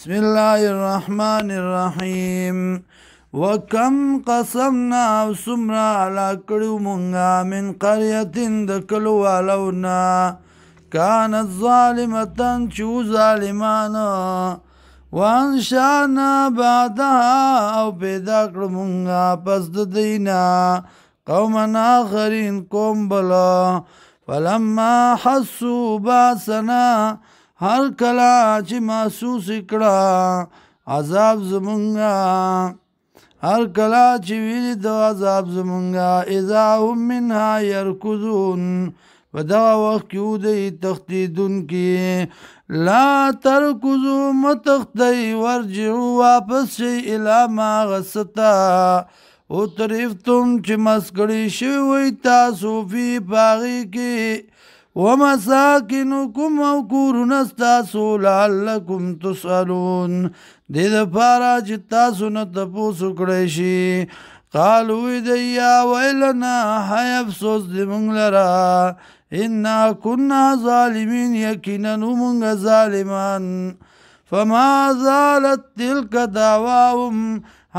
بسم الله الرحمن الرحیم وکم قسمنا سمرا علا کړو مونږه من قرية د کلو والونا كانت ظالمة چو ظالمانا وانشانا بعدها او پیدا کړو مونږه پس د دینا قومنا آخرین قوم بلا فلما حسوا باسنا هر کلا چې محسوس کړه عذاب زمونږه هر کلا چې ویلي د عذاب زمونږه اذا هم منها يرکضون په دغه وخت کې ودی تښتېدونکي لا ترکضوا مه تښتئ ورجعوا واپس شئ الی ما هغه څه ته اترفتم چې مست کړي شوي وئ تاسو فی په هغې کې ومساکنکم او کورونه ستاسو لعلکم تسألون دې دپاره چې تاسو نه تپوس وکړی شي قالو وی دی یا ویلنا های افسوس د موږ لره انا کنا ظالمین یقینا موږ ظالمان فما زالت تلک دعواهم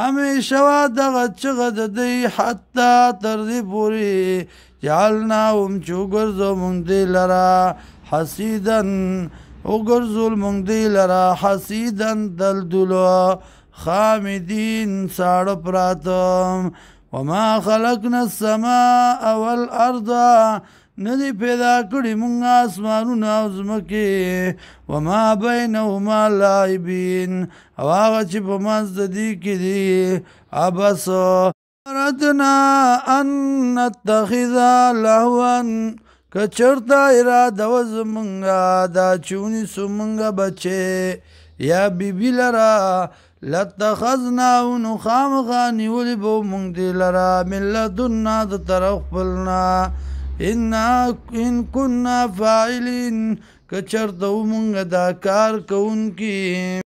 همیشه وا دغه چغه د دی حتی تر دې پورې جعلناهم چې وګرځو موږ دې لره حسیدن وګرځول موږ دې لره حسیدن دلدلو خامدین ساړه پراته وما خلقنا السماء والارض ندی پیدا کړي موږ اسمانونه او ځمکې وما بینهما لاعبین او هغه چې په منځ د دې کې دي عبس اردنا ان نتخذ لهوا کچرتا اراده و زمونږه دا چونی سمونږه بچې یا بیبي لره لاتخذناه نو خامخا نیولې به موږ دې لره من لدنا د طرف خپلنا ان كنا فاعلين کچرته موږ دا کار کوونکي